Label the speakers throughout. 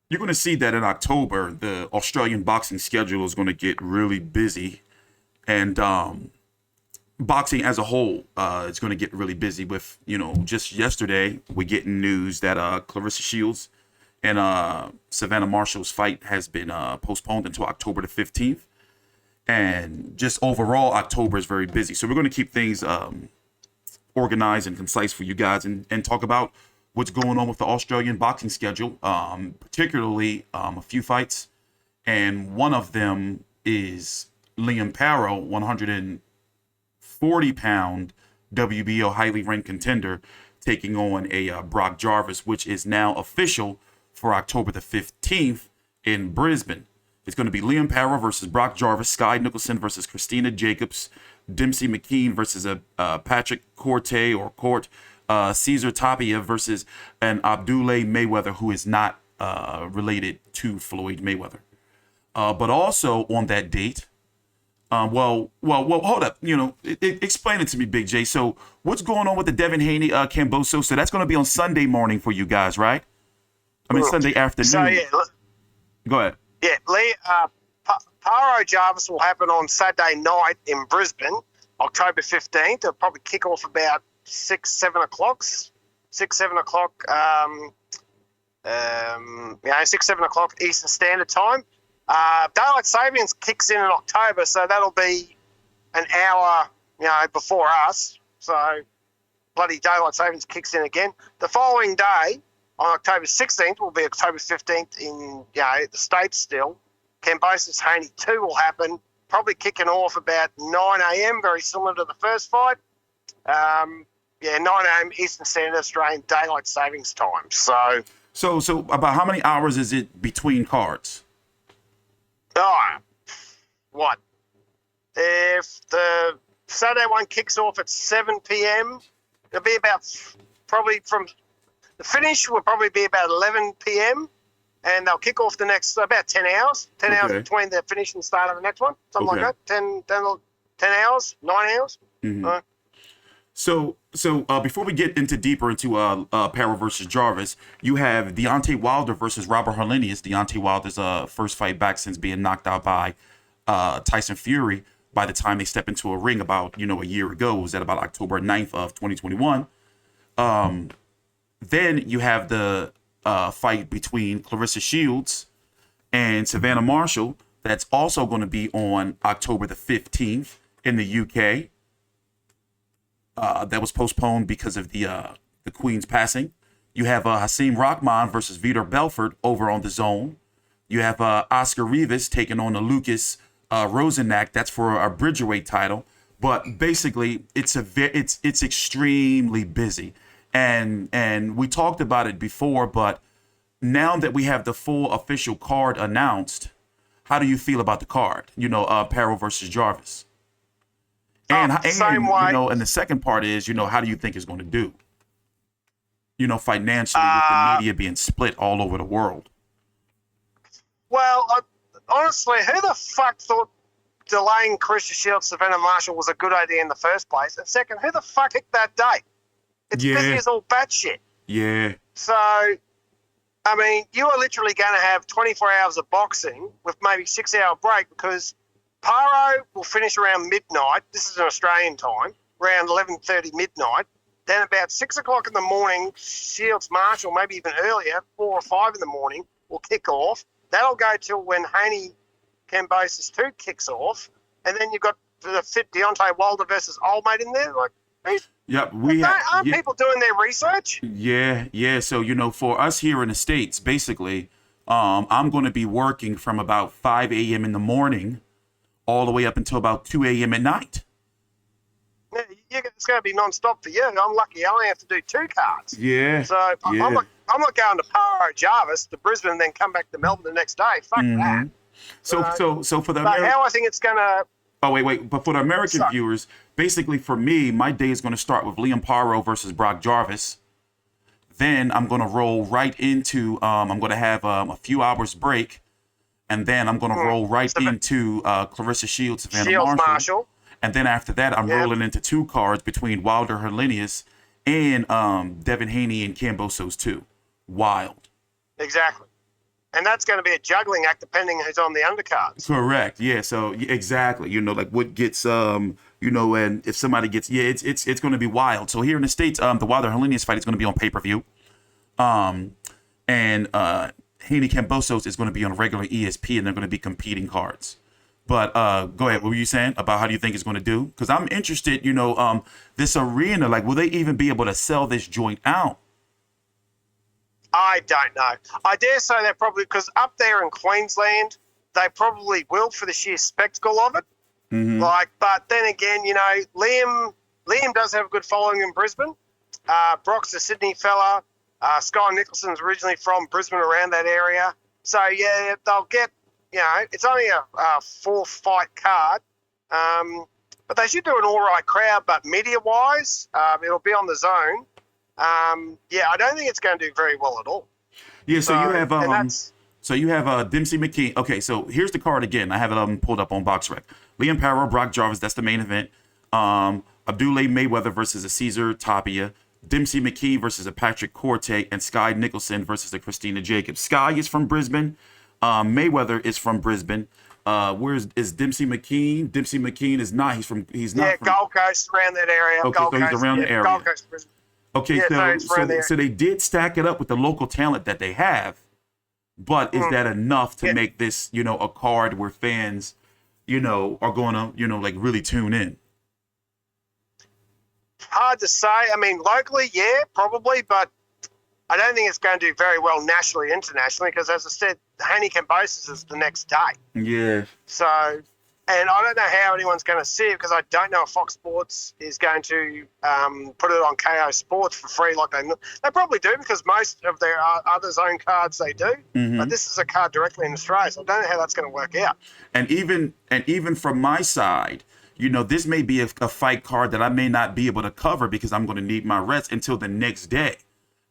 Speaker 1: you're going to see that in October, the Australian boxing schedule is going to get really busy, and boxing as a whole is going to get really busy. With just yesterday, we're getting news that Clarissa Shields and Savannah Marshall's fight has been postponed until October the 15th, and just overall, October is very busy. So we're going to keep things organized and concise for you guys, and talk about what's going on with the Australian boxing schedule, particularly a few fights. And one of them is Liam Paro, 140-pound WBO highly ranked contender, taking on a Brock Jarvis, which is now official for October the 15th in Brisbane. It's going to be Liam Paro versus Brock Jarvis, Sky Nicholson versus Christina Jacobs, Dempsey McKean versus Patrick Corte or Court, Cesar Tapia versus an Abdoulaye Mayweather, who is not related to Floyd Mayweather. But also on that date, well, hold up. Explain it to me, Big J. So what's going on with the Devin Haney Camboso? So that's going to be on Sunday morning for you guys, right? I mean, Sunday afternoon.
Speaker 2: So, yeah.
Speaker 1: Go ahead.
Speaker 2: Yeah, Paro Jarvis will happen on Saturday night in Brisbane, October 15th. It'll probably kick off about 7 o'clock. 7 o'clock, 7 o'clock Eastern Standard Time. Daylight Savings kicks in October, so that'll be an hour, before us. So bloody Daylight Savings kicks in again. The following day, on October 16th, will be October 15th in the States still. Cambosis Haney 2 will happen, probably kicking off about 9 a.m., very similar to the first fight. 9 a.m. Eastern Standard Australian Daylight Savings Time. So
Speaker 1: about how many hours is it between cards?
Speaker 2: What? If the Saturday one kicks off at 7 p.m., it'll be about probably from the finish will probably be about 11 p.m. and they'll kick off the next about 10 hours. 10 hours between the finish and the start of the next one, something like that. 10 hours, 9 hours.
Speaker 1: Mm-hmm. So before we get deeper into Paro versus Jarvis, you have Deontay Wilder versus Robert Helenius. Deontay Wilder's first fight back since being knocked out by Tyson Fury. By the time they step into a ring about a year ago, it was at about October 9th of 2021. Then you have the fight between Clarissa Shields and Savannah Marshall. That's also going to be on October the 15th in the UK. That was postponed because of the Queen's passing. You have Hasim Rahman versus Vitor Belfort over on the Zone. You have Oscar Rivas taking on Lucas Rosenach. That's for a Bridgerweight title. But basically, it's extremely busy. And we talked about it before, but now that we have the full official card announced, how do you feel about the card? Paro versus Jarvis. And the second part is, how do you think it's going to do? Financially, with the media being split all over the world.
Speaker 2: Well, honestly, who the fuck thought delaying Clarissa Shields, Savannah Marshall was a good idea in the first place? And second, who the fuck picked that date? It's busy as all batshit.
Speaker 1: Yeah.
Speaker 2: So, I mean, you are literally going to have 24 hours of boxing with maybe 6-hour break, because Paro will finish around midnight. This is an Australian time, around 11:30 midnight. Then about 6 o'clock in the morning, Shields Marshall, maybe even earlier, 4 or 5 in the morning, will kick off. That'll go till when Haney Cambosis 2 kicks off. And then you've got the fit Deontay Wilder versus Old Mate in there. Like, aren't people doing their research?
Speaker 1: Yeah. So, for us here in the States, basically, I'm going to be working from about 5 a.m. in the morning all the way up until about 2 a.m. at night.
Speaker 2: Yeah, it's going to be non-stop for you. I'm lucky I only have to do 2 cards.
Speaker 1: Yeah.
Speaker 2: So I'm not going to Paro Jarvis to Brisbane and then come back to Melbourne the next day. Fuck that.
Speaker 1: So for the
Speaker 2: how I think it's going to...
Speaker 1: Oh, wait. But for the American viewers, basically for me, my day is going to start with Liam Paro versus Brock Jarvis. Then I'm going to roll right into, I'm going to have a few hours break. And then I'm going to roll right into Clarissa Shields, Savannah Marshall. And then after that, I'm rolling into 2 cards between Wilder Helenius and Devin Haney and Cambosos 2. Wild.
Speaker 2: Exactly. And that's going to be a juggling act depending who's on the undercards.
Speaker 1: Correct. Yeah. So exactly. Like what gets and if somebody gets it's going to be wild. So here in the States, the Wilder Helenius fight is going to be on pay-per-view. And Haney Cambosos is going to be on regular ESP, and they're going to be competing cards. But go ahead. What were you saying about how do you think it's going to do? Because I'm interested. This arena, like, will they even be able to sell this joint out?
Speaker 2: I don't know. I dare say they're probably, because up there in Queensland, they probably will for the sheer spectacle of it.
Speaker 1: Mm-hmm.
Speaker 2: But then again, Liam does have a good following in Brisbane. Brock's a Sydney fella. Sky Nicholson's originally from Brisbane, around that area. So yeah, they'll get. It's only a 4-fight card, but they should do an all right crowd. But media-wise, it'll be on the Zone. I don't think it's going to do very well at all.
Speaker 1: Yeah, so you have Dempsey McKean. Okay, so here's the card again. I have it pulled up on BoxRec. Liam Paro, Brock Jarvis, that's the main event. Abdoulaye Mayweather versus a Cesar Tapia. Dempsey McKee versus a Patrick Corte, and Sky Nicholson versus a Christina Jacobs. Sky is from Brisbane. Mayweather is from Brisbane. Where is Dempsey McKean? Dempsey McKean is not. He's not.
Speaker 2: Gold Coast, around that area.
Speaker 1: Okay,
Speaker 2: Gold
Speaker 1: so he's
Speaker 2: Coast,
Speaker 1: around the area.
Speaker 2: Gold Coast, Brisbane.
Speaker 1: Okay, so they did stack it up with the local talent that they have, but is that enough to make this, a card where fans, are going to, like really tune in?
Speaker 2: Hard to say. I mean, locally, yeah, probably, but I don't think it's going to do very well nationally, internationally, because as I said, Haney Cambosos is the next day.
Speaker 1: Yeah.
Speaker 2: So, and I don't know how anyone's going to see it, because I don't know if Fox Sports is going to put it on KO Sports for free like they probably do, because most of their other Zone cards they do. Mm-hmm. But this is a card directly in Australia, so I don't know how that's going to work out.
Speaker 1: And even from my side, this may be a fight card that I may not be able to cover because I'm going to need my rest until the next day.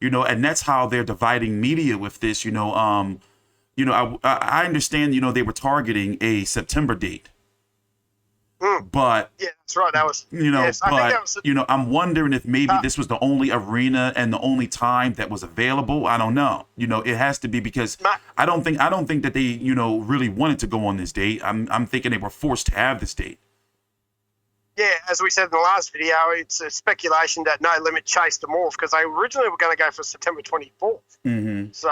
Speaker 1: And that's how they're dividing media with this. I understand. They were targeting a September date, but
Speaker 2: yeah, that's right. That was yes,
Speaker 1: I'm wondering if maybe this was the only arena and the only time that was available. I don't know. It has to be, because I don't think that they really wanted to go on this date. I'm thinking they were forced to have this date.
Speaker 2: Yeah, as we said in the last video, it's a speculation that No Limit chased them off, because they originally were going to go for September 24th. Mm-hmm. So,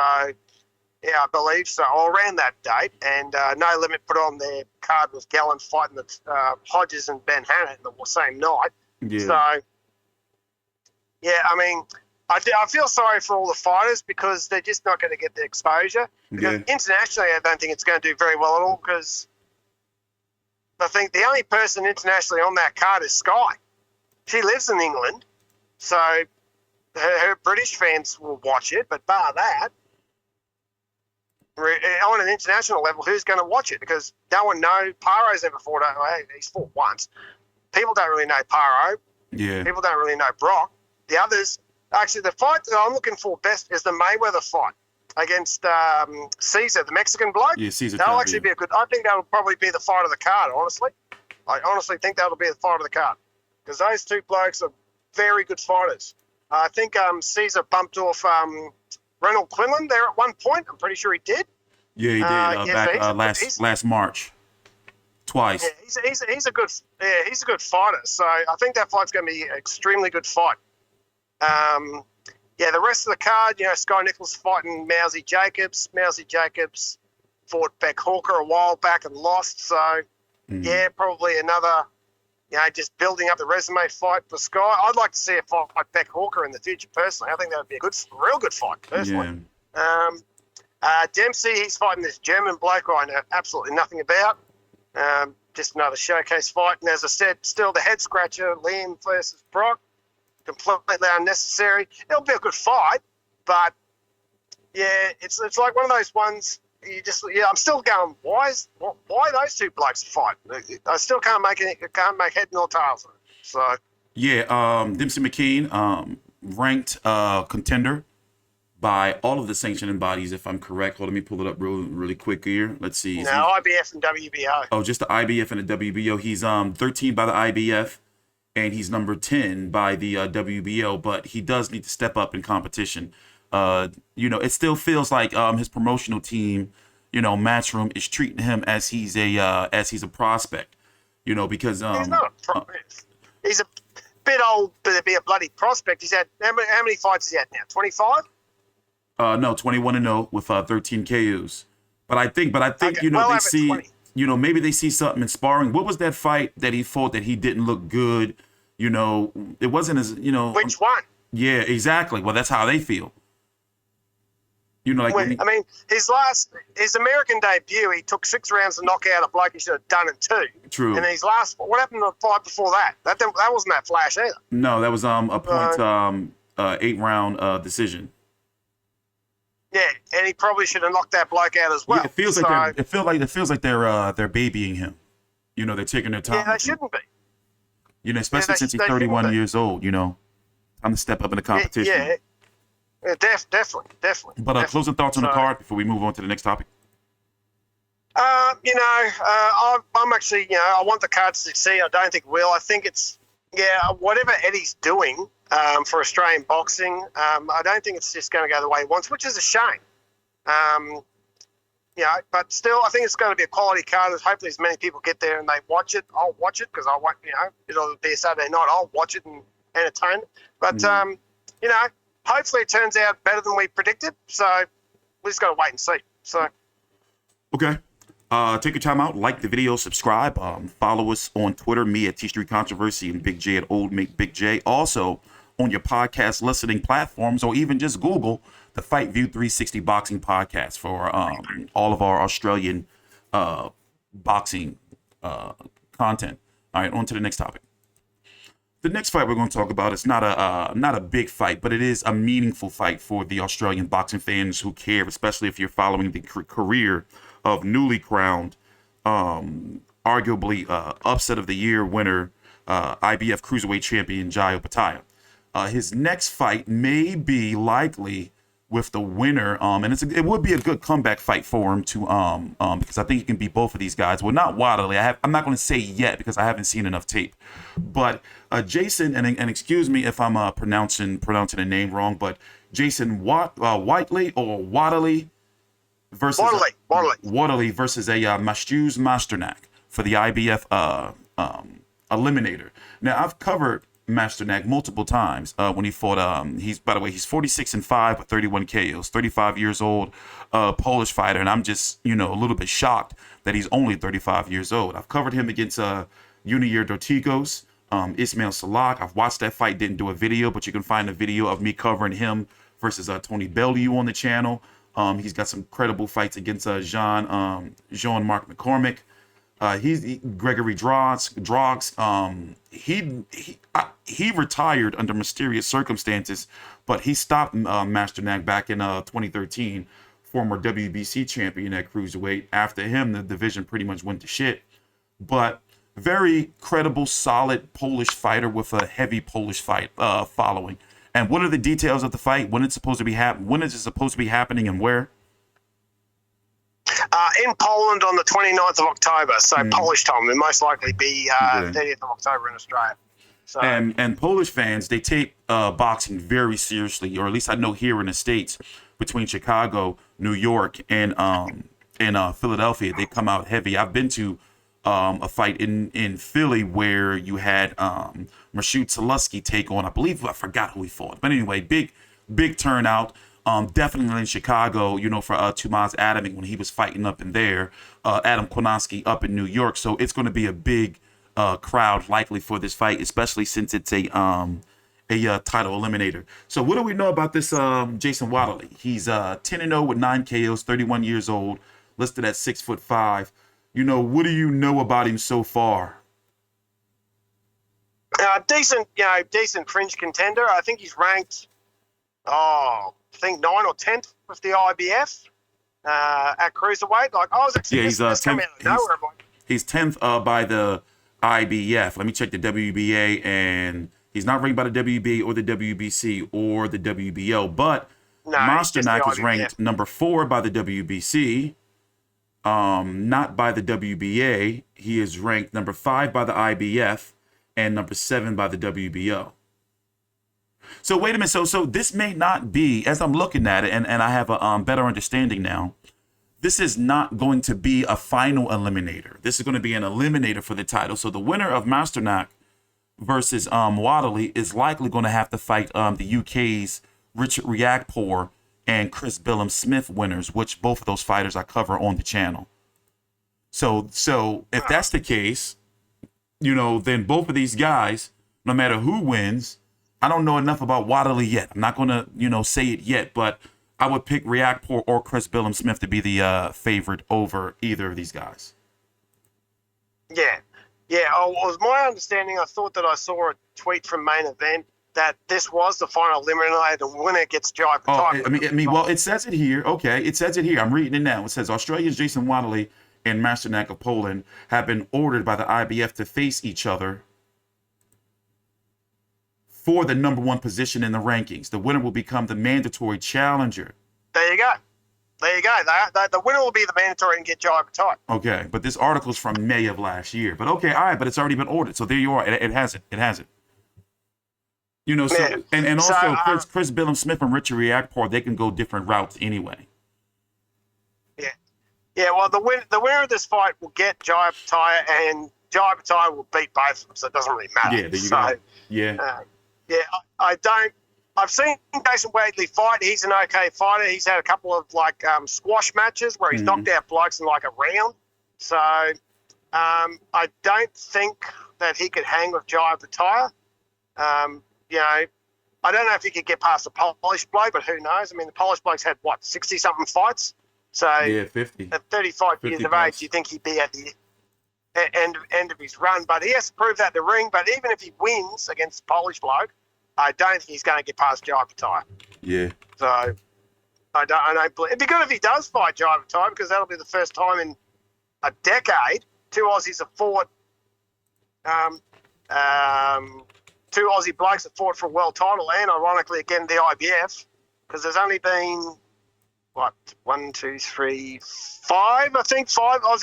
Speaker 2: yeah, I believe so, or around that date. And No Limit put on their card with Gallen fighting Hodges and Ben Hannett the same night. Yeah. So, yeah, I mean, I feel sorry for all the fighters, because they're just not going to get the exposure. Because internationally, I don't think it's going to do very well at all, because I think the only person internationally on that card is Sky. She lives in England, so her British fans will watch it, but bar that, on an international level, who's going to watch it? Because no one knows. Paro's never fought. He's fought once. People don't really know Paro.
Speaker 1: Yeah.
Speaker 2: People don't really know Brock. The others, actually, the fight that I'm looking for best is the Mayweather fight against Cesar, the Mexican bloke.
Speaker 1: Yeah, Cesar.
Speaker 2: That'll actually be a good. I think that'll probably be the fight of the card. Honestly, I honestly think that'll be the fight of the card, because those two blokes are very good fighters. I think Cesar bumped off Reynold Quinlan there at one point. I'm pretty sure he did.
Speaker 1: Yeah, he did. Last March, twice.
Speaker 2: Yeah, he's a good fighter. So I think that fight's going to be an extremely good fight. Yeah, the rest of the card, Sky Nichols fighting Mousy Jacobs. Mousy Jacobs fought Beck Hawker a while back and lost. So, yeah, probably another, just building up the resume fight for Sky. I'd like to see a fight like Beck Hawker in the future, personally. I think that would be a real good fight, personally. Yeah. Dempsey, he's fighting this German bloke who I know absolutely nothing about. Just another showcase fight. And as I said, still the head scratcher, Liam versus Brock. Completely unnecessary. It'll be a good fight, but yeah, it's like one of those ones. I'm still going. Why those two blokes fight? I still can't make head nor tails of it. So
Speaker 1: yeah, Dempsey McKean, ranked contender by all of the sanctioning bodies, if I'm correct. Hold on, let me pull it up really quick here. Let's see.
Speaker 2: No, IBF and WBO.
Speaker 1: Oh, just the IBF and the WBO. He's 13 by the IBF. And he's number 10 by the WBO, but he does need to step up in competition. It still feels like his promotional team, Matchroom is treating him as he's a prospect, because
Speaker 2: He's not a he's a bit old, but to be a bloody prospect. He's had how many fights is he had now? 25.
Speaker 1: No, 21-0 with 13 KOs. But I think
Speaker 2: Okay,
Speaker 1: they see
Speaker 2: 20.
Speaker 1: maybe they see something in sparring. What was that fight that he fought that he didn't look good? It wasn't as
Speaker 2: Which one?
Speaker 1: Yeah, exactly. Well, that's how they feel.
Speaker 2: His American debut, he took 6 rounds to knock out a bloke he should have done in 2.
Speaker 1: True.
Speaker 2: And his what happened to the fight before that? That wasn't that flash either.
Speaker 1: No, that was a point 8-round decision.
Speaker 2: Yeah, and he probably should have knocked that bloke out as well.
Speaker 1: Yeah, it feels like they're babying him. They're taking their time.
Speaker 2: Yeah, they shouldn't be.
Speaker 1: Especially since he's 31 years old. Time to step up in the competition.
Speaker 2: Yeah, definitely.
Speaker 1: But closing thoughts on the card before we move on to the next topic.
Speaker 2: I'm actually, I want the card to succeed. I don't think it will. I think it's, whatever Eddie's doing for Australian boxing, I don't think it's just going to go the way he wants, which is a shame. But still, I think it's going to be a quality card. Hopefully, as many people get there and they watch it. I'll watch it because I want, it'll be a Saturday night. I'll watch it and entertain. But hopefully, it turns out better than we predicted. So we just got to wait and see. So
Speaker 1: okay. Take your time out, like the video, subscribe, follow us on Twitter, me at T Street Controversy and Big J at Old Make Big J. Also on your podcast listening platforms, or even just Google the Fight View 360 Boxing Podcast for all of our Australian boxing content. All right, on to the next topic. The next fight we're going to talk about is not a big fight, but it is a meaningful fight for the Australian boxing fans who care, especially if you're following the career of newly crowned, arguably upset of the year winner, IBF Cruiserweight champion Jai Opetaia. His next fight may be likely with the winner, and it would be a good comeback fight for him to because I think he can beat both of these guys. Well, not Wadley. I'm not going to say yet because I haven't seen enough tape. But Jason, and excuse me if I'm pronouncing a name wrong, but Jason Whateley or Wadley versus Wadley versus a Mateusz Masternak for the IBF eliminator. Now I've covered Masternak multiple times when he fought. He's 46-5 with 31 KOs, 35 years old, Polish fighter, and I'm just a little bit shocked that he's only 35 years old. I've covered him against Junior Dorticos, Ismail Salak. I've watched that fight, didn't do a video, but you can find a video of me covering him versus Tony Bellew on the channel. He's got some credible fights against Jean-Marc McCormick. He's Gregory Drogs. He retired under mysterious circumstances, but he stopped Masternak back in 2013. Former WBC champion at cruiserweight. After him, the division pretty much went to shit. But very credible, solid Polish fighter with a heavy Polish fight following. And what are the details of the fight? When it's supposed to be when is it supposed to be happening, and where?
Speaker 2: In Poland on the 29th of October, so Polish time. It'll most likely be 30th of October in Australia. So,
Speaker 1: and Polish fans, they take boxing very seriously, or at least I know here in the States, between Chicago, New York, and Philadelphia, they come out heavy. I've been to a fight in Philly where you had Mashoud Salusky take on, I forgot who he fought. But anyway, big turnout. Definitely in Chicago, for Tomas Adamek when he was fighting up in there, Adam Kownacki up in New York. So it's going to be a big crowd likely for this fight, especially since it's a title eliminator. So what do we know about this Jason Wadley? He's 10-0 with 9 KOs, 31 years old, listed at 6'5". What do you know about him so far?
Speaker 2: Decent fringe contender. I think he's ranked, 9 or 10th with the IBF at cruiserweight. Like I was actually
Speaker 1: he's 10th. He's 10th by the IBF. Let me check the WBA, and he's not ranked by the WBA or the WBC or the WBO. But Masternak is ranked number 4 by the WBC. Not by the WBA. He is ranked number 5 by the IBF and number 7 by the WBO. So wait a minute. So this may not be, as I'm looking at it, and I have a better understanding now. This is not going to be a final eliminator. This is going to be an eliminator for the title. So the winner of Masternak versus Whateley is likely going to have to fight the UK's Richard Riakporhe and Chris Billum-Smith winners, which both of those fighters I cover on the channel. So if that's the case, then both of these guys, no matter who wins, I don't know enough about Wadley yet. I'm not going to, say it yet, but I would pick Riakporhe or Chris Billum-Smith to be the favorite over either of these guys.
Speaker 2: Yeah. Yeah, it was my understanding. I thought that I saw a tweet from Main Event that this was the final eliminator. The winner gets Jai Opetaia.
Speaker 1: Well, it says it here. Okay, it says it here. I'm reading it now. It says Australia's Jason Wadley and Masternak of Poland have been ordered by the IBF to face each other for the number one position in the rankings. The winner will become the mandatory challenger.
Speaker 2: There you go. The winner will be the mandatory and get Jai Opetaia.
Speaker 1: Okay, but this article's from May of last year. But okay, all right, but it's already been ordered. So there you are. It has it. It has it. And also Chris Billum-Smith and Richard Riakporhe, they can go different routes anyway. Yeah.
Speaker 2: Yeah, well, the winner of this fight will get Jai Opetaia, and Jai Opetaia will beat both of them, so it doesn't really matter.
Speaker 1: Yeah, there you go. Yeah.
Speaker 2: I've seen Jason Wadley fight. He's an okay fighter. He's had a couple of squash matches where he's knocked out blokes in a round. So I don't think that he could hang with Jai Opetaia. I don't know if he could get past the Polish bloke, but who knows? I mean, the Polish bloke's had 60-something fights. So
Speaker 1: 50.
Speaker 2: At 35 years of age, you think he'd be at the end of his run, but he has to prove that in the ring. But even if he wins against the Polish bloke, I don't think he's going to get past Jai Opetaia.
Speaker 1: Yeah.
Speaker 2: So I don't believe it'd be good if he does fight Jai Opetaia, because that'll be the first time in a decade two Aussies have fought. Two Aussie blokes have fought for a world title, and ironically again the IBF, because there's only been 5 Aussie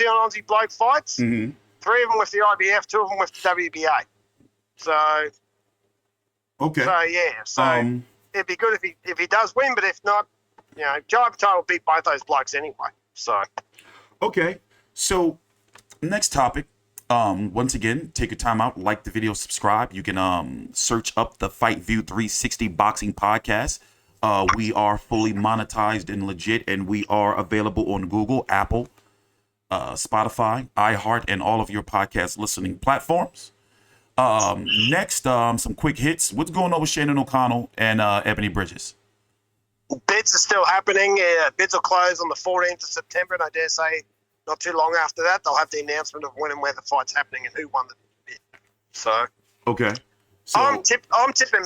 Speaker 2: on Aussie bloke fights. Mm-hmm. 3 of them with the IBF, 2 of them with the WBA. So,
Speaker 1: okay.
Speaker 2: So it'd be good if he does win, but if not, Jai Opetaia will beat both those blokes anyway. So,
Speaker 1: okay. So, next topic. Once again, take your time out, like the video, subscribe. You can search up the Fight View 360 Boxing Podcast. We are fully monetized and legit, and we are available on Google, Apple, Spotify, iHeart, and all of your podcast listening platforms. Next, some quick hits. What's going on with Shannon O'Connell and Ebanie Bridges?
Speaker 2: Bids are still happening. Bids will close on the 14th of September, and I dare say not too long after that, they'll have the announcement of when and where the fight's happening and who won the bid. So,
Speaker 1: okay. So
Speaker 2: I'm tipping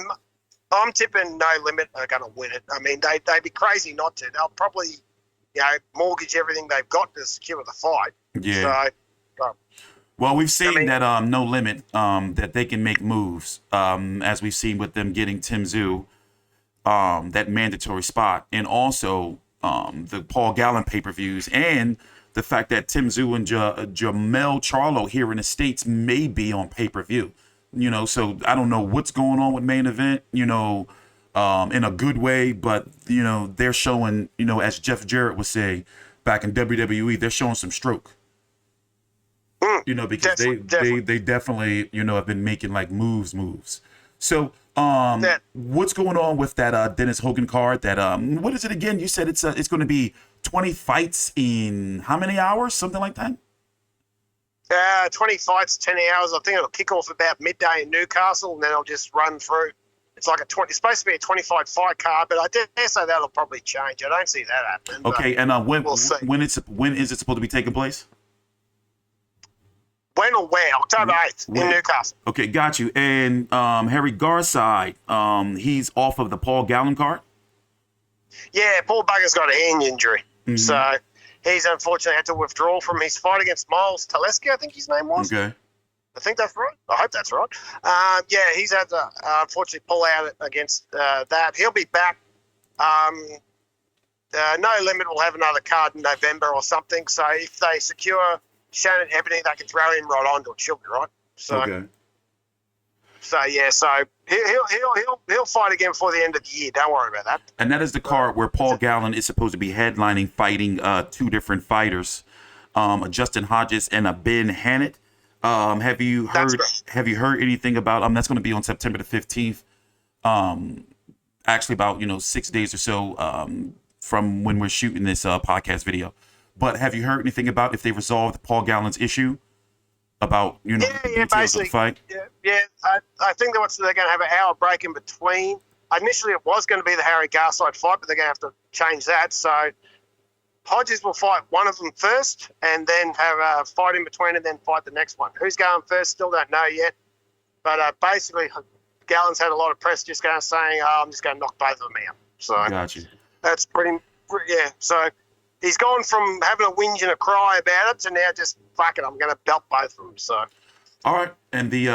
Speaker 2: No Limit are going to win it. I mean, they'd be crazy not to. They'll probably, mortgage everything they've got to secure the fight.
Speaker 1: Yeah.
Speaker 2: So,
Speaker 1: well, we've seen that No Limit, that they can make moves, as we've seen with them getting Tim Tszyu, that mandatory spot, and also the Paul Gallen pay-per-views, and the fact that Tim Tszyu and Jamel Charlo here in the States may be on pay-per-view. So I don't know what's going on with Main Event, in a good way, but, they're showing, as Jeff Jarrett would say back in WWE, they're showing some stroke. Because they definitely, have been making moves. So what's going on with that Dennis Hogan card? That what is it again? You said it's going to be 20 fights in how many hours? Something like that?
Speaker 2: 20 fights, 10 hours. I think it'll kick off about midday in Newcastle, and then it'll just run through. It's it's supposed to be a 25 fight card, but I dare say that'll probably change. I don't see that happening.
Speaker 1: Okay, and when is it supposed to be taking place?
Speaker 2: When or where? October 8th in Newcastle.
Speaker 1: Okay, got you. And Harry Garside, he's off of the Paul Gallen card?
Speaker 2: Yeah, Paul Bugger's got a hand injury. Mm-hmm. So he's unfortunately had to withdraw from his fight against Miles Teleski, I think his name was.
Speaker 1: Okay.
Speaker 2: I think that's right. I hope that's right. He's had to unfortunately pull out against that. He'll be back. No Limit will have another card in November or something. So if they secure Shannon Ebanie, they can throw him right onto it. She'll be right. So,
Speaker 1: okay.
Speaker 2: So He'll fight again before the end of the year. Don't worry about that.
Speaker 1: And that is the card where Paul Gallen is supposed to be headlining, fighting two different fighters, Justin Hodges and a Ben Hannett. Have you heard anything about? That's going to be on September the 15th. Actually, about 6 days or so from when we're shooting this podcast video. But have you heard anything about if they resolved Paul Gallen's issue? About the details of the fight?
Speaker 2: Yeah. I think they're going to have an hour break in between. Initially, it was going to be the Harry Garside fight, but they're going to have to change that. So Hodges will fight one of them first, and then have a fight in between, and then fight the next one. Who's going first? Still don't know yet. But basically, Gallen's had a lot of press just saying, I'm just going to knock both of them out. So
Speaker 1: gotcha.
Speaker 2: That's pretty. So he's gone from having a whinge and a cry about it to now just fuck it, I'm going to belt both of them. So,
Speaker 1: all right, and the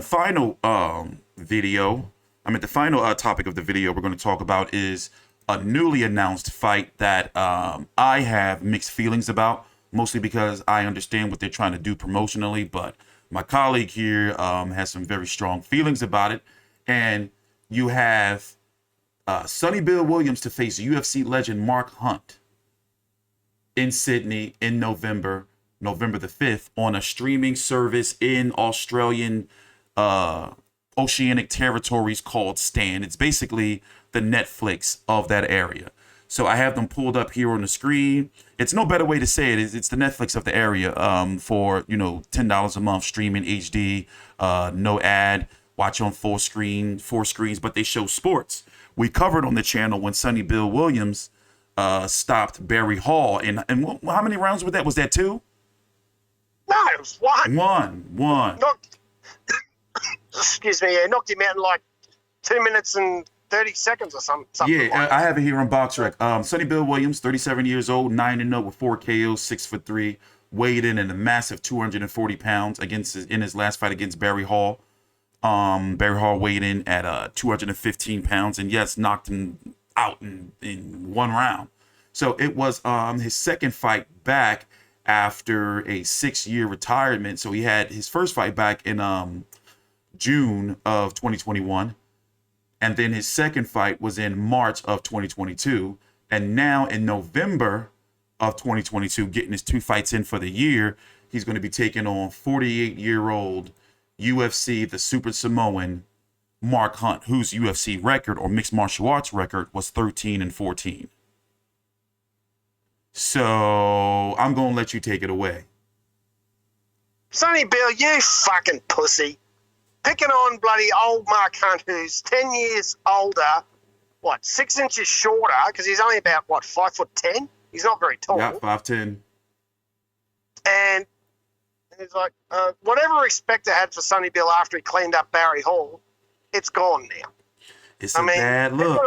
Speaker 1: final the final topic of the video we're going to talk about is a newly announced fight that I have mixed feelings about, mostly because I understand what they're trying to do promotionally, but my colleague here has some very strong feelings about it. And you have Sonny Bill Williams to face UFC legend Mark Hunt in Sydney in November the 5th on a streaming service in Australian oceanic territories called Stan. It's basically the Netflix of that area. So I have them pulled up here on the screen. It's no better way to say it. It's the Netflix of the area for, $10 a month, streaming HD, no ad, watch on four screens, but they show sports. We covered on the channel when Sonny Bill Williams stopped Barry Hall. And how many rounds was that? Was that 2?
Speaker 2: No, it was one.
Speaker 1: One.
Speaker 2: Excuse me. Knocked him out in like 2 minutes and 30 seconds or something.
Speaker 1: Yeah,
Speaker 2: like
Speaker 1: I have it here on BoxRec. Sonny Bill Williams, 37 years old, 9-0 with 4 KOs, 6'3", weighed in at a massive 240 pounds in his last fight against Barry Hall. Barry Hall weighed in at 215 pounds, and yes, knocked him out in one round. So it was his second fight back after a 6-year retirement. So he had his first fight back in June of 2021. And then his second fight was in March of 2022. And now in November of 2022, getting his 2 fights in for the year, he's going to be taking on 48-year-old UFC, the Super Samoan, Mark Hunt, whose UFC record or mixed martial arts record was 13-14. So I'm going to let you take it away.
Speaker 2: Sonny Bill, you fucking pussy. Picking on bloody old Mark Hunt, who's 10 years older, 6 inches shorter, because he's only about, 5'10"? He's not very tall.
Speaker 1: Yeah, 5'10".
Speaker 2: And it's like, whatever respect I had for Sonny Bill after he cleaned up Barry Hall, it's gone now.
Speaker 1: It's a bad look.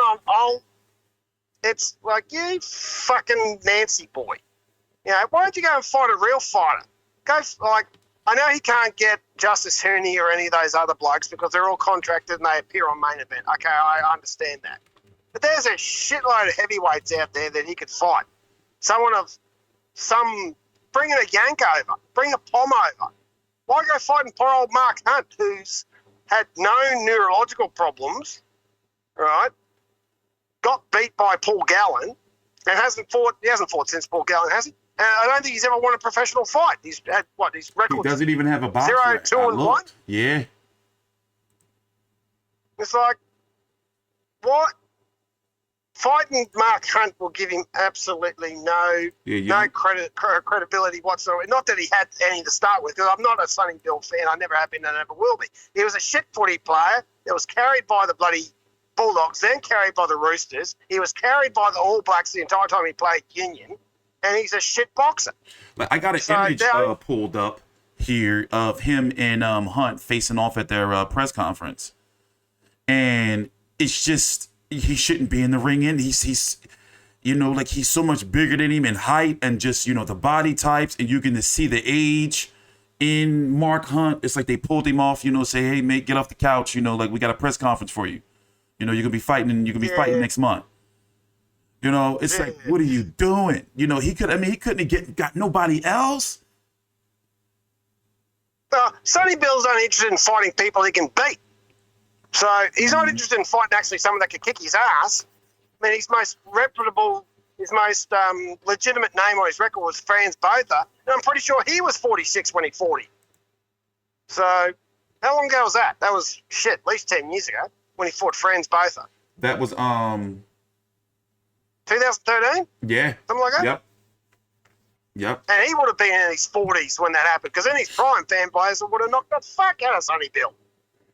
Speaker 2: It's like, you fucking Nancy boy. Why don't you go and fight a real fighter? I know he can't get Justice Herney or any of those other blokes because they're all contracted and they appear on main event. Okay, I understand that. But there's a shitload of heavyweights out there that he could fight. Bringing a Yank over, bring a Pom over. Why go fighting poor old Mark Hunt, who's had no neurological problems, right? Got beat by Paul Gallen and he hasn't fought since Paul Gallen, has he? And I don't think he's ever won a professional fight. He's had, his record?
Speaker 1: He doesn't even have a box
Speaker 2: 0-2-1?
Speaker 1: Yeah.
Speaker 2: It's like, what? Fighting Mark Hunt will give him absolutely no credibility whatsoever. Not that he had any to start with, because I'm not a Sonny Bill fan. I never have been and never will be. He was a shit footy player that was carried by the bloody Bulldogs, then carried by the Roosters. He was carried by the All Blacks the entire time he played Union. And he's a shit boxer.
Speaker 1: I got an image pulled up here of him and Hunt facing off at their press conference. And it's just, he shouldn't be in the ring. And he's he's so much bigger than him in height and just, the body types. And you can see the age in Mark Hunt. It's like they pulled him off, say, hey, mate, get off the couch. We got a press conference for you. You're going to be fighting and you can be fighting next month. It's like, what are you doing? He couldn't have got nobody else.
Speaker 2: Sonny Bill's only interested in fighting people he can beat. So he's not interested in fighting actually someone that could kick his ass. I mean, his most reputable, his most legitimate name on his record was Franz Botha, and I'm pretty sure he was 46 when he fought him. So how long ago was that? That was, at least 10 years ago when he fought Franz Botha.
Speaker 1: That was
Speaker 2: 2013?
Speaker 1: Yeah.
Speaker 2: Something like that?
Speaker 1: Yep.
Speaker 2: And he would have been in his 40s when that happened, because in his prime, Van Blazer would have knocked the fuck out of Sonny Bill.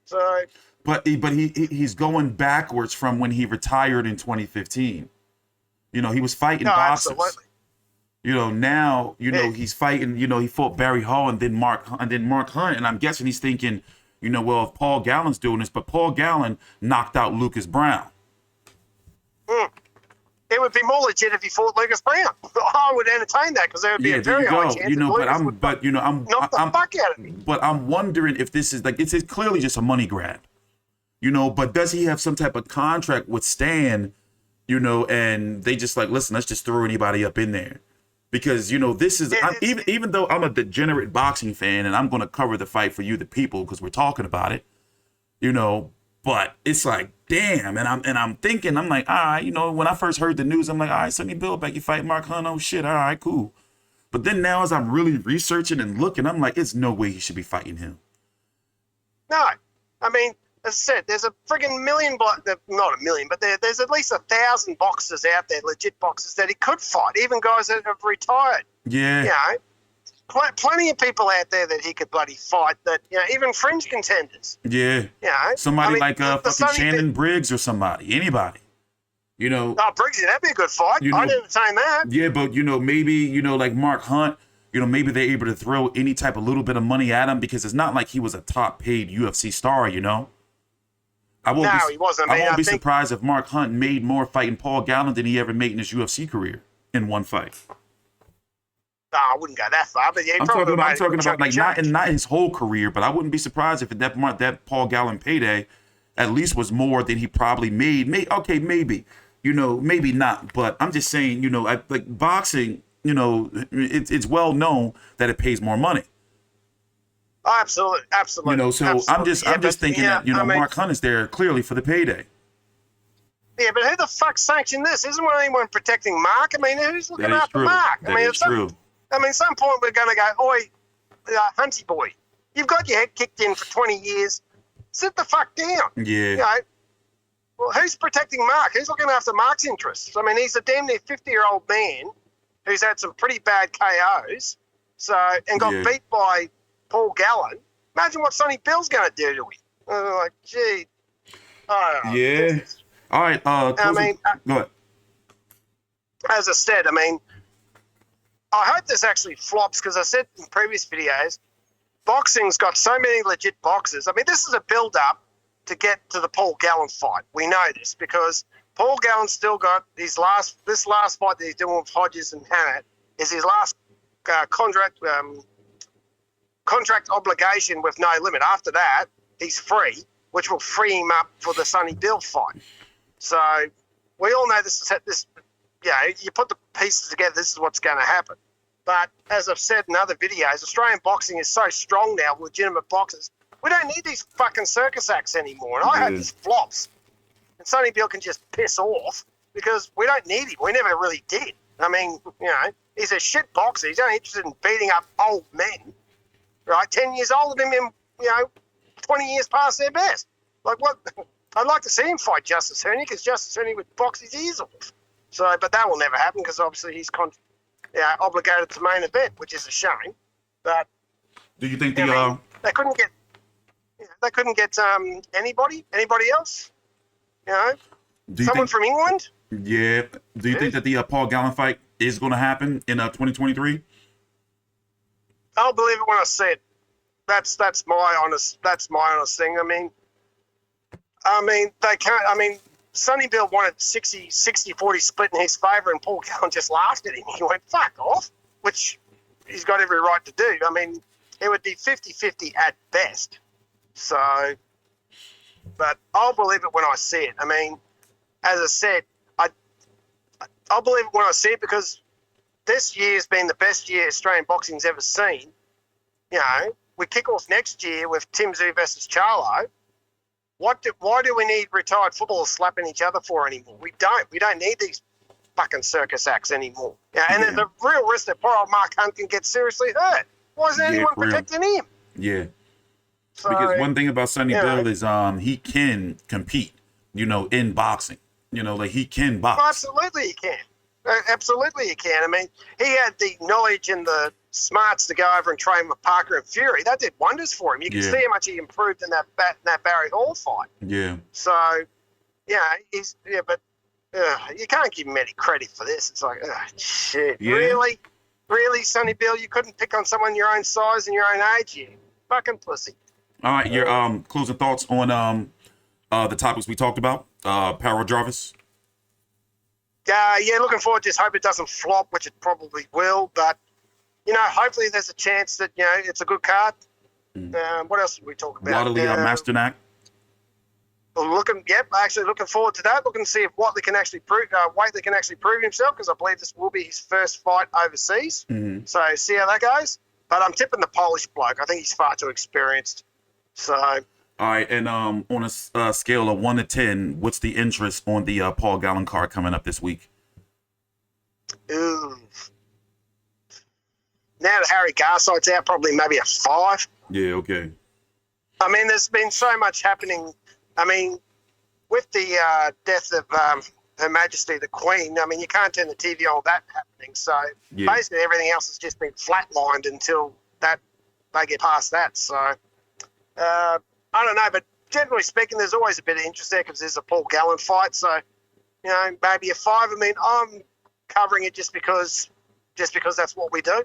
Speaker 2: So,
Speaker 1: but he's going backwards from when he retired in 2015. You know, he was fighting boxers.
Speaker 2: Absolutely.
Speaker 1: You know, now he's fighting. You know, he fought Barry Hall and then Mark Hunt, and I'm guessing he's thinking, you know, well, if Paul Gallen's doing this, but Paul Gallen knocked out Lucas Brown.
Speaker 2: It would be more legit if he fought Lucas Brown. I would entertain that, because there would be a very high chance.
Speaker 1: You know,
Speaker 2: knock the fuck out of me.
Speaker 1: But I'm wondering if this is like, it's clearly just a money grab. You know, but does he have some type of contract with Stan? You know, and they just like, listen, let's just throw anybody up in there, because you know this is even though I'm a degenerate boxing fan and I'm going to cover the fight for you, the people, because we're talking about it. You know. But it's like, damn, and I'm thinking, I'm like, all right, you know, when I first heard the news, I'm like, all right, Sonny Bill back, you fight Mark Hunt, oh shit, all right, cool. But then now as I'm really researching and looking, I'm like, it's no way he should be fighting him.
Speaker 2: No, I mean, as I said, there's a friggin' million, not a million, but there's at least 1,000 boxers out there, legit boxers that he could fight, even guys that have retired.
Speaker 1: Yeah.
Speaker 2: You know, plenty of people out there that he could bloody fight, that, you know, even fringe contenders.
Speaker 1: Yeah.
Speaker 2: You know,
Speaker 1: somebody like fucking Shannon Briggs or somebody, anybody. You know.
Speaker 2: Oh, Briggs, that'd be a good fight.
Speaker 1: You know,
Speaker 2: I'd entertain that.
Speaker 1: Yeah, but, you know, maybe, you know, like Mark Hunt, you know, maybe they're able to throw any type of little bit of money at him, because it's not like he was a top paid UFC star, you know. He wasn't. I won't be surprised if Mark Hunt made more fighting Paul Gallen than he ever made in his UFC career in one fight.
Speaker 2: No, I wouldn't go that far, but yeah,
Speaker 1: I'm talking about like not his whole career, but I wouldn't be surprised if that Paul Gallen payday at least was more than he probably made. Maybe, you know, maybe not, but I'm just saying, you know, like boxing, you know, it's well known that it pays more money.
Speaker 2: Oh, absolutely.
Speaker 1: You know, so absolutely. I'm just thinking that, you know, Mark Hunt is there clearly for the payday.
Speaker 2: Yeah, but who the fuck sanctioned this? Isn't anyone protecting Mark? I mean, who's looking after Mark?
Speaker 1: That is true.
Speaker 2: I mean, at some point we're going to go, oi, Hunty boy, you've got your head kicked in for 20 years. Sit the fuck down.
Speaker 1: Yeah.
Speaker 2: You know, well, who's protecting Mark? Who's looking after Mark's interests? I mean, he's a damn near 50-year-old man who's had some pretty bad KOs, and got beat by Paul Gallen. Imagine what Sonny Bill's going to do to him. Like, gee. I don't know.
Speaker 1: Yeah. All right.
Speaker 2: I mean,
Speaker 1: go ahead.
Speaker 2: As I said, I mean, I hope this actually flops, because I said in previous videos, boxing's got so many legit boxers. I mean, this is a build-up to get to the Paul Gallen fight. We know this, because Paul Gallen's still got this last fight that he's doing with Hodges and Hannett is his last contract obligation with no limit. After that, he's free, which will free him up for the Sonny Bill fight. So we all know this. Yeah, you put the pieces together, this is what's going to happen. But as I've said in other videos, Australian boxing is so strong now, legitimate boxers. We don't need these fucking circus acts anymore. And I hope this flops. And Sonny Bill can just piss off, because we don't need him. We never really did. I mean, you know, he's a shit boxer. He's only interested in beating up old men, right? 10 years older than him, you know, 20 years past their best. Like, what? I'd like to see him fight Justice Herney, because Justice Herney would box his ears off. So, but that will never happen, because obviously he's obligated to main event, which is a shame. But
Speaker 1: do you think
Speaker 2: they couldn't get anybody else? You know, someone from England.
Speaker 1: Yeah. Do you think that the Paul Gallen fight is going to happen in 2023?
Speaker 2: I'll believe it when I see it. That's my honest thing. I mean they can't. I mean, Sonny Bill wanted 60-40 split in his favour, and Paul Gallen just laughed at him. He went, fuck off, which he's got every right to do. I mean, it would be 50-50 at best. So, but I'll believe it when I see it. I mean, as I said, I'll believe it when I see it, because this year's been the best year Australian boxing's ever seen. You know, we kick off next year with Tim Tszyu versus Charlo. Why do we need retired footballers slapping each other for anymore? We don't. We don't need these fucking circus acts anymore. Yeah, and then the real risk that poor old Mark Hunt can get seriously hurt. Why isn't anyone protecting him?
Speaker 1: Yeah.
Speaker 2: So,
Speaker 1: because one thing about Sonny Bill is he can compete, in boxing. Like he can box.
Speaker 2: Well, absolutely he can. Absolutely he can. I mean, he had the knowledge and the smarts to go over and train with Parker and Fury. That did wonders for him. You can see how much he improved in that Barry Hall fight.
Speaker 1: Yeah.
Speaker 2: So, but you can't give him any credit for this. It's like, shit. Yeah. Really, Sonny Bill, you couldn't pick on someone your own size and your own age, you fucking pussy.
Speaker 1: All right, your closing thoughts on the topics we talked about. Paro Jarvis.
Speaker 2: Looking forward. Just hope it doesn't flop, which it probably will. But hopefully there's a chance that it's a good card. What else did we talk about?
Speaker 1: Wadley, Masternak.
Speaker 2: Actually looking forward to that. Looking to see if Whateley can actually prove himself, because I believe this will be his first fight overseas. Mm-hmm. So see how that goes. But I'm tipping the Polish bloke. I think he's far too experienced. So. All
Speaker 1: right, and on a scale of 1 to 10, what's the interest on the Paul Gallen card coming up this week?
Speaker 2: Ooh. Now that Harry Garside's out, probably maybe a 5.
Speaker 1: Yeah, okay.
Speaker 2: I mean, there's been so much happening. I mean, with the death of Her Majesty the Queen, I mean, you can't turn the TV on that happening. So basically everything else has just been flatlined until they get past that. So I don't know, but generally speaking, there's always a bit of interest there because there's a Paul Gallen fight. So, maybe a 5. I mean, I'm covering it just because that's what we do.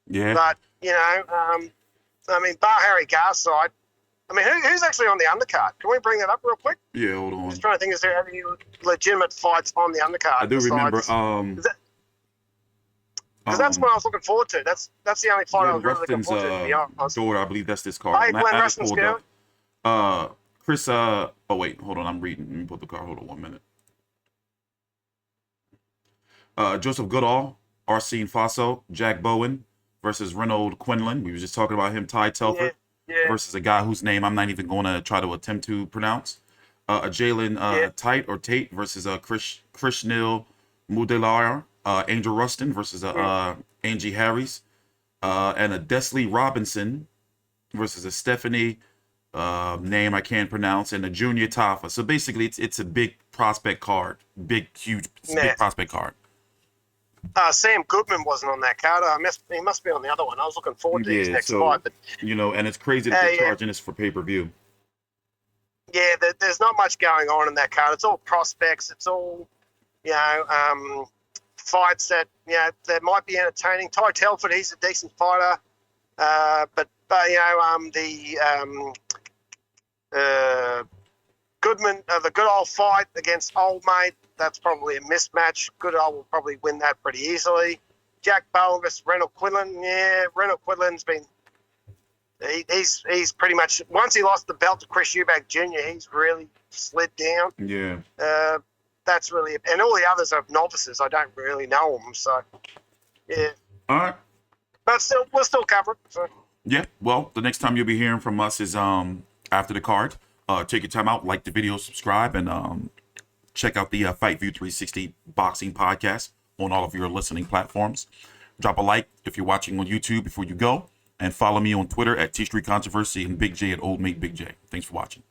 Speaker 1: Yeah.
Speaker 2: But, I mean, bar Harry Garside, I mean, who's actually on the undercard? Can we bring that up real quick?
Speaker 1: Yeah, hold on.
Speaker 2: Just trying to think, is there any legitimate fights on the undercard?
Speaker 1: I do remember.
Speaker 2: Because that's what I was looking forward to. That's the only fight I was really looking forward to. To be honest.
Speaker 1: Daughter, I believe that's this card.
Speaker 2: Glenn Rushton's girl.
Speaker 1: Chris. Oh wait, hold on. I'm reading. Let me put the card. Hold on 1 minute. Joseph Goodall, Arsene Faso, Jack Bowen versus Reynold Quinlan. We were just talking about him. Ty Telford versus a guy whose name I'm not even going to try to attempt to pronounce. Jalen Tate versus Krishnil Mudelar. Angel Rustin versus Angie Harris, and a Desley Robinson versus a Stephanie name I can't pronounce, and a Junior Tafa. So basically, it's a big prospect card, big prospect card.
Speaker 2: Sam Goodman wasn't on that card. He must be on the other one. I was looking forward to his next fight. But,
Speaker 1: and it's crazy that they're charging us for pay-per-view.
Speaker 2: Yeah, there's not much going on in that card. It's all prospects. It's all, fights that that might be entertaining. Ty Telford, he's a decent fighter, but Goodman, the Goodall fight against Old Mate, that's probably a mismatch. Goodall will probably win that pretty easily. Jack Bowen versus Reynold Quinlan. Yeah, Reynold Quinlan's been. He's pretty much, once he lost the belt to Chris Eubank Jr., he's really slid down.
Speaker 1: Yeah.
Speaker 2: That's really, and all the others are novices. I don't really know them, so yeah.
Speaker 1: All right.
Speaker 2: But still, we'll still cover it. So.
Speaker 1: Yeah. Well, the next time you'll be hearing from us is after the card. Take your time out, like the video, subscribe, and check out the Fight View 360 boxing podcast on all of your listening platforms. Drop a like if you're watching on YouTube before you go, and follow me on Twitter at T Street Controversy and Big J at Old Mate Big J. Thanks for watching.